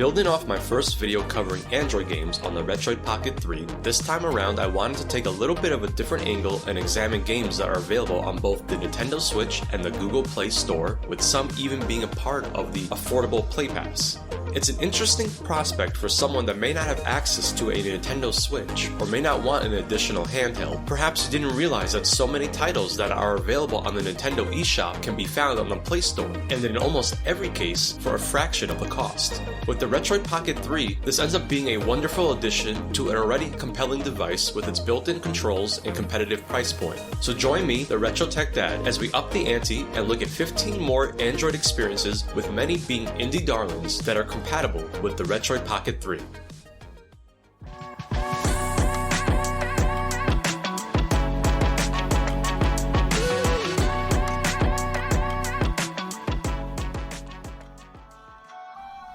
Building off my first video covering Android games on the Retroid Pocket 3, this time around I wanted to take a little bit of a different angle and examine games that are available on both the Nintendo Switch and the Google Play Store, with some even being a part of the affordable Play Pass. It's an interesting prospect for someone that may not have access to a Nintendo Switch, or may not want an additional handheld. Perhaps you didn't realize that so many titles that are available on the Nintendo eShop can be found on the Play Store, and in almost every case for a fraction of the cost. With the Retroid Pocket 3, this ends up being a wonderful addition to an already compelling device with its built-in controls and competitive price point. So join me, the Retro Tech Dad, as we up the ante and look at 15 more Android experiences, with many being indie darlings that are compatible with the Retroid Pocket 3.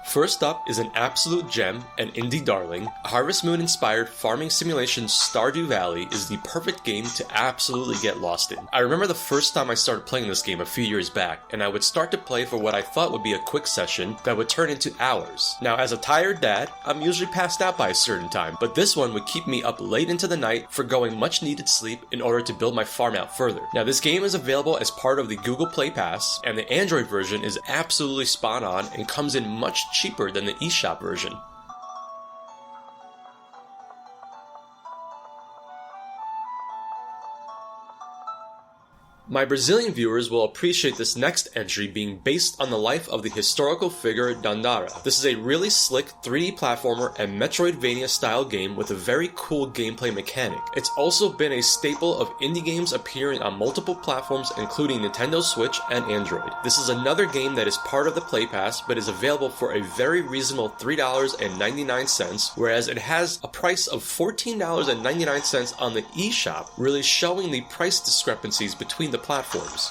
First up is an absolute gem and indie darling. Harvest Moon inspired farming simulation Stardew Valley is the perfect game to absolutely get lost in. I remember the first time I started playing this game a few years back, and I would start to play for what I thought would be a quick session that would turn into hours. Now, as a tired dad, I'm usually passed out by a certain time, but this one would keep me up late into the night, forgoing much needed sleep in order to build my farm out further. Now, this game is available as part of the Google Play Pass, and the Android version is absolutely spot on and comes in much cheaper than the eShop version. My Brazilian viewers will appreciate this next entry being based on the life of the historical figure Dandara. This is a really slick 3D platformer and Metroidvania style game with a very cool gameplay mechanic. It's also been a staple of indie games appearing on multiple platforms including Nintendo Switch and Android. This is another game that is part of the Play Pass but is available for a very reasonable $3.99, whereas it has a price of $14.99 on the eShop, really showing the price discrepancies between the platforms.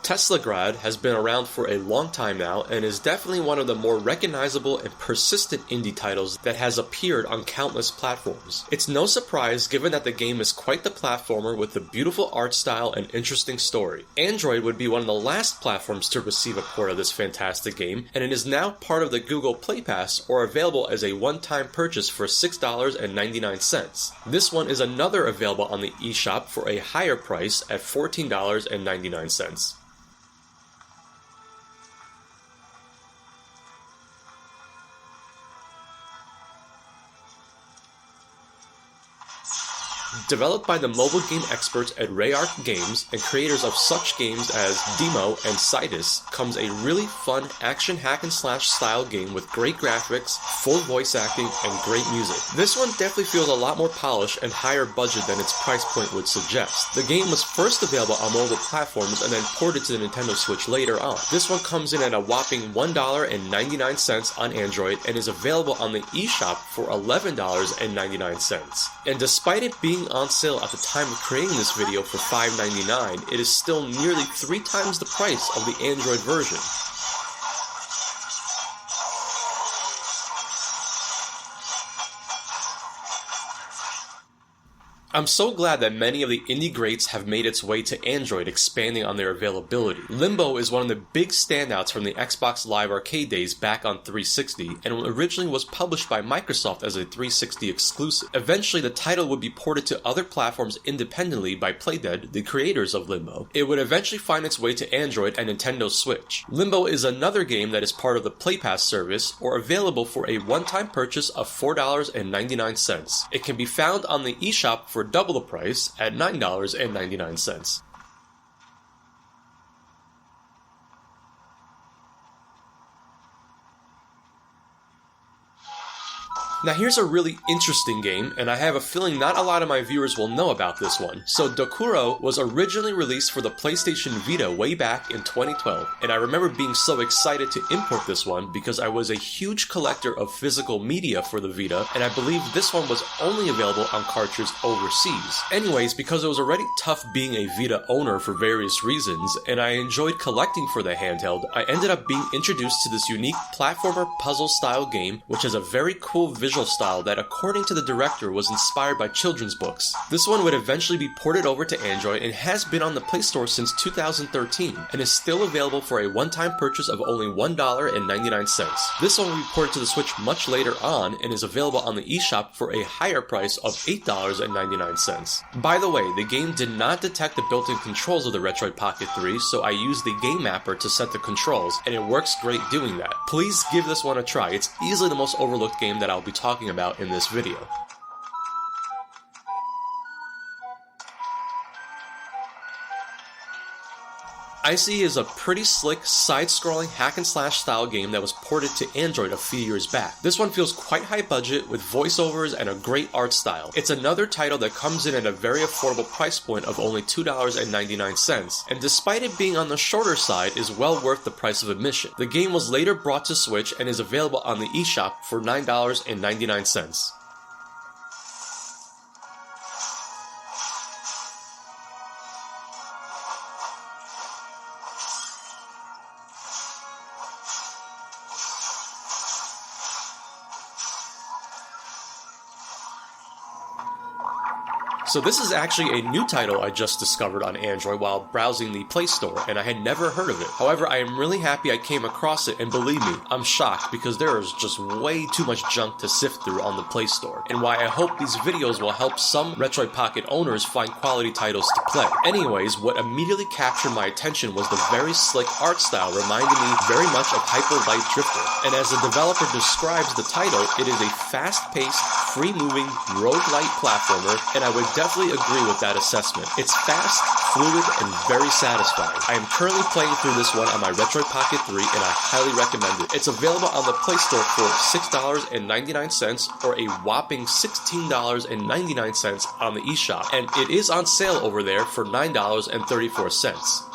Teslagrad has been around for a long time now and is definitely one of the more recognizable and persistent indie titles that has appeared on countless platforms. It's no surprise given that the game is quite the platformer with a beautiful art style and interesting story. Android would be one of the last platforms to receive a port of this fantastic game, and it is now part of the Google Play Pass or available as a one-time purchase for $6.99. This one is another available on the eShop for a higher price at $14.99. Developed by the mobile game experts at Rayark Games and creators of such games as Demo and Citus, comes a really fun action hack-and-slash style game with great graphics, full voice acting, and great music. This one definitely feels a lot more polished and higher budget than its price point would suggest. The game was first available on mobile platforms and then ported to the Nintendo Switch later on. This one comes in at a whopping $1.99 on Android and is available on the eShop for $11.99. And despite it being on sale at the time of creating this video for $5.99, it is still nearly 3 times the price of the Android version. I'm so glad that many of the indie greats have made its way to Android, expanding on their availability. LIMBO is one of the big standouts from the Xbox Live Arcade days back on 360, and originally was published by Microsoft as a 360 exclusive. Eventually, the title would be ported to other platforms independently by Playdead, the creators of Limbo. It would eventually find its way to Android and Nintendo Switch. Limbo is another game that is part of the Play Pass service, or available for a one-time purchase of $4.99. It can be found on the eShop for double the price at $9.99. Now here's a really interesting game, and I have a feeling not a lot of my viewers will know about this one. So Dokuro was originally released for the PlayStation Vita way back in 2012, and I remember being so excited to import this one because I was a huge collector of physical media for the Vita, and I believe this one was only available on cartridge overseas. Anyways, because it was already tough being a Vita owner for various reasons, and I enjoyed collecting for the handheld, I ended up being introduced to this unique platformer puzzle style game, which has a very cool visual visual style that, according to the director, was inspired by children's books. This one would eventually be ported over to Android and has been on the Play Store since 2013 and is still available for a one-time purchase of only $1.99. This one will be ported to the Switch much later on and is available on the eShop for a higher price of $8.99. By the way, the game did not detect the built-in controls of the Retroid Pocket 3, so I used the game mapper to set the controls, and it works great doing that. Please give this one a try. It's easily the most overlooked game that I'll be talking about in this video. ICEY is a pretty slick, side-scrolling hack-and-slash style game that was ported to Android a few years back. This one feels quite high budget, with voiceovers and a great art style. It's another title that comes in at a very affordable price point of only $2.99, and despite it being on the shorter side, is well worth the price of admission. The game was later brought to Switch and is available on the eShop for $9.99. So this is actually a new title I just discovered on Android while browsing the Play Store, and I had never heard of it. However, I am really happy I came across it, and believe me, I'm shocked because there is just way too much junk to sift through on the Play Store, and why I hope these videos will help some Retroid Pocket owners find quality titles to play. Anyways, what immediately captured my attention was the very slick art style, reminding me very much of Hyper Light Drifter, and as the developer describes the title, it is a fast-paced, free-moving, roguelite platformer, and I would definitely agree with that assessment. It's fast, fluid, and very satisfying. I am currently playing through this one on my Retroid Pocket 3, and I highly recommend it. It's available on the Play Store for $6.99 or a whopping $16.99 on the eShop, and it is on sale over there for $9.34.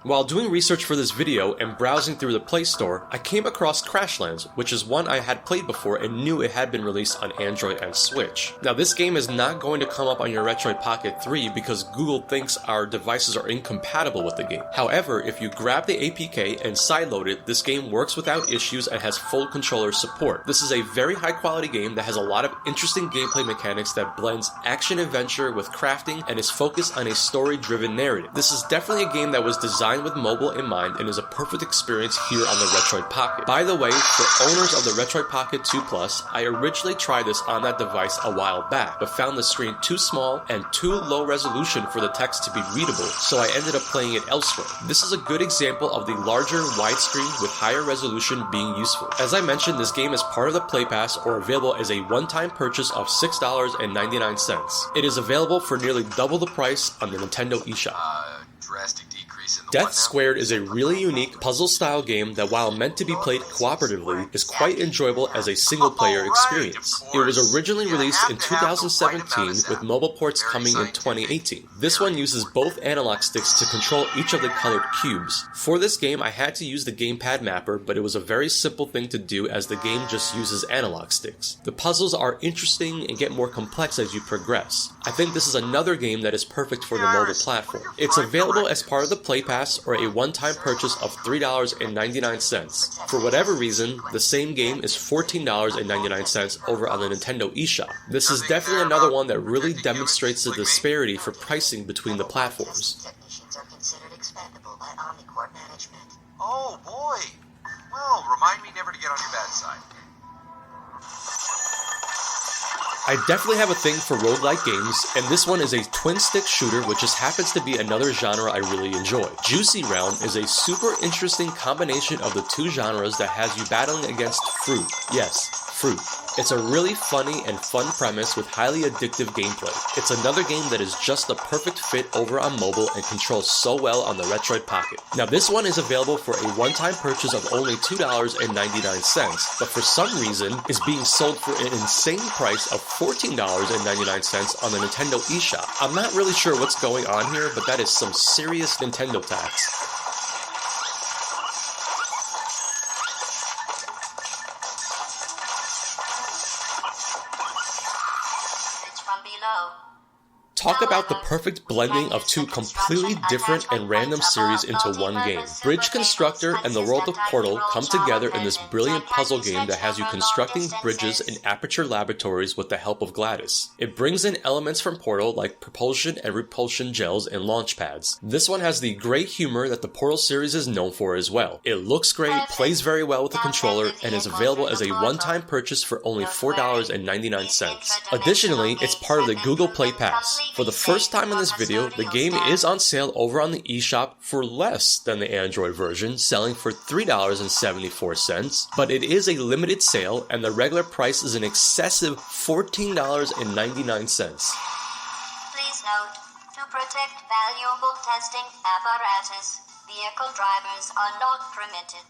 While doing research for this video and browsing through the Play Store, I came across Crashlands, which is one I had played before and knew it had been released on Android and Switch. Now this game is not going to come up on your Retroid Pocket 3 because Google thinks our devices are incompatible with the game. However, if you grab the APK and sideload it, this game works without issues and has full controller support. This is a very high quality game that has a lot of interesting gameplay mechanics that blends action-adventure with crafting and is focused on a story-driven narrative. This is definitely a game that was designed with mobile in mind and is a perfect experience here on the Retroid Pocket. By the way, for owners of the Retroid Pocket 2 Plus, I originally tried this on that device a while back, but found the screen too small and too low resolution for the text to be readable, so I ended up playing it elsewhere. This is a good example of the larger widescreen with higher resolution being useful. As I mentioned, this game is part of the Play Pass or available as a one-time purchase of $6.99. It is available for nearly double the price on the Nintendo eShop. Drastic decrease in the Death Squared is a really unique puzzle-style game that, while meant to be played cooperatively, is quite enjoyable as a single-player experience. It was originally released in 2017, with mobile ports coming in 2018. This one uses both analog sticks to control each of the colored cubes. For this game, I had to use the gamepad mapper, but it was a very simple thing to do as the game just uses analog sticks. The puzzles are interesting and get more complex as you progress. I think this is another game that is perfect for the mobile platform. It's available as part of the Play Pass or a one-time purchase of $3.99. For whatever reason, the same game is $14.99 over on the Nintendo eShop. This is definitely another one that really demonstrates the disparity for pricing between the platforms. technicians are considered expendable by Omnicorp management. Oh boy! Well, remind me never to get on your bad side. I definitely have a thing for roguelike games, and this one is a twin-stick shooter which just happens to be another genre I really enjoy. Juicy Realm is a super interesting combination of the two genres that has you battling against fruit. Yes, fruit. It's a really funny and fun premise with highly addictive gameplay. It's another game that is just the perfect fit over on mobile and controls so well on the Retroid Pocket. Now this one is available for a one-time purchase of only $2.99, but for some reason is being sold for an insane price of $14.99 on the Nintendo eShop. I'm not really sure what's going on here, but that is some serious Nintendo tax. Talk about the perfect blending of two completely different and random series into one game. Bridge Constructor and the world of Portal come together in this brilliant puzzle game that has you constructing bridges in Aperture Laboratories with the help of Gladys. It brings in elements from Portal like propulsion and repulsion gels and launch pads. This one has the great humor that the Portal series is known for as well. It looks great, plays very well with the controller, and is available as a one-time purchase for only $4.99. Additionally, it's part of the Google Play Pass. For the first time in this video, the game is on sale over on the eShop for less than the Android version, selling for $3.74, but it is a limited sale and the regular price is an excessive $14.99. Please note, to protect valuable testing apparatus, vehicle drivers are not permitted.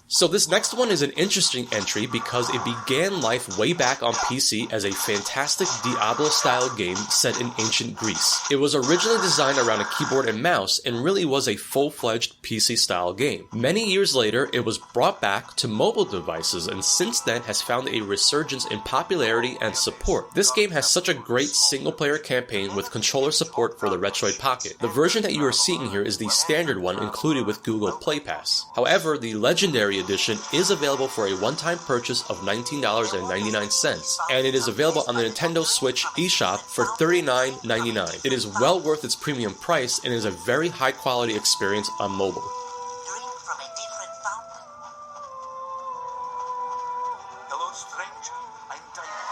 So this next one is an interesting entry because it began life way back on PC as a fantastic Diablo-style game set in ancient Greece. It was originally designed around a keyboard and mouse and really was a full-fledged PC-style game. Many years later, it was brought back to mobile devices and since then has found a resurgence in popularity and support. This game has such a great single-player campaign with controller support for the Retroid Pocket. The version that you are seeing here is the standard one included with Google Play Pass. However, the Legendary Edition is available for a one-time purchase of $19.99, and it is available on the Nintendo Switch eShop for $39.99. It is well worth its premium price and is a very high-quality experience on mobile. Drink from a different fountain. Hello, stranger. I'm tired.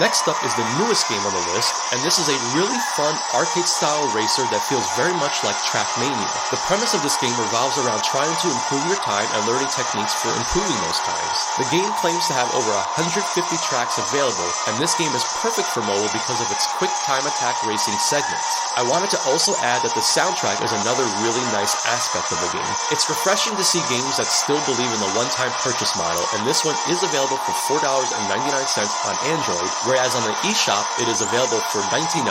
Next up is the newest game on the list, and this is a really fun arcade-style racer that feels very much like Trackmania. The premise of this game revolves around trying to improve your time and learning techniques for improving those times. The game claims to have over 150 tracks available, and this game is perfect for mobile because of its quick time attack racing segments. I wanted to also add that the soundtrack is another really nice aspect of the game. It's refreshing to see games that still believe in the one-time purchase model, and this one is available for $4.99 on Android, whereas on the eShop, it is available for $19.99.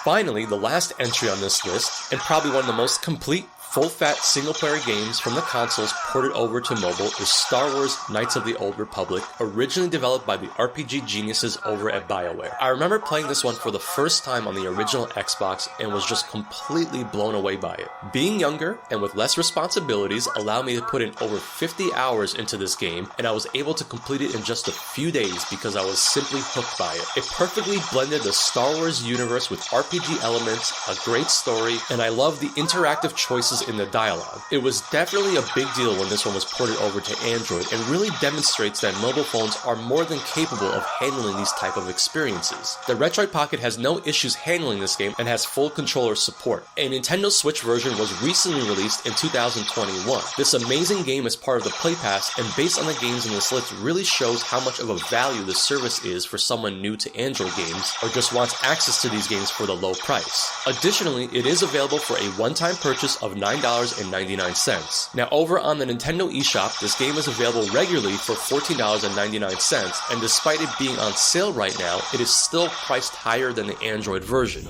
Finally, the last entry on this list, and probably one of the most complete, full-fat single-player games from the consoles ported over to mobile is Star Wars Knights of the Old Republic, originally developed by the RPG geniuses over at BioWare. I remember playing this one for the first time on the original Xbox and was just completely blown away by it. Being younger and with less responsibilities allowed me to put in over 50 hours into this game, and I was able to complete it in just a few days because I was simply hooked by it. It perfectly blended the Star Wars universe with RPG elements, a great story, and I love the interactive choices in the dialogue. It was definitely a big deal when this one was ported over to Android and really demonstrates that mobile phones are more than capable of handling these type of experiences. The Retroid Pocket has no issues handling this game and has full controller support. A Nintendo Switch version was recently released in 2021. This amazing game is part of the Play Pass and based on the games in this list really shows how much of a value the service is for someone new to Android games or just wants access to these games for the low price. Additionally, it is available for a one-time purchase of $9.99. Now over on the Nintendo eShop, this game is available regularly for $14.99, and despite it being on sale right now, it is still priced higher than the Android version.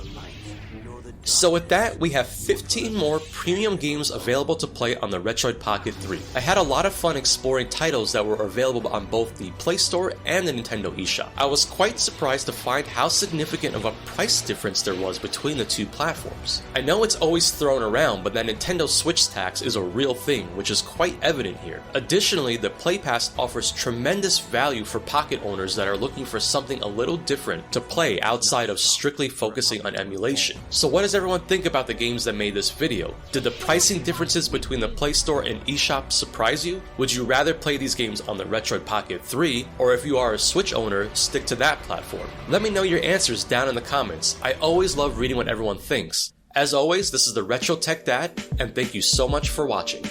So with that, we have 15 more premium games available to play on the Retroid Pocket 3. I had a lot of fun exploring titles that were available on both the Play Store and the Nintendo eShop. I was quite surprised to find how significant of a price difference there was between the two platforms. I know it's always thrown around, but that Nintendo Switch tax is a real thing, which is quite evident here. Additionally, the Play Pass offers tremendous value for Pocket owners that are looking for something a little different to play outside of strictly focusing on emulation. So what does everyone think about the games that made this video? Did the pricing differences between the Play Store and eShop surprise you? Would you rather play these games on the Retroid Pocket 3, or if you are a Switch owner, stick to that platform? Let me know your answers down in the comments. I always love reading what everyone thinks. As always, this is the Retro Tech Dad, and thank you so much for watching.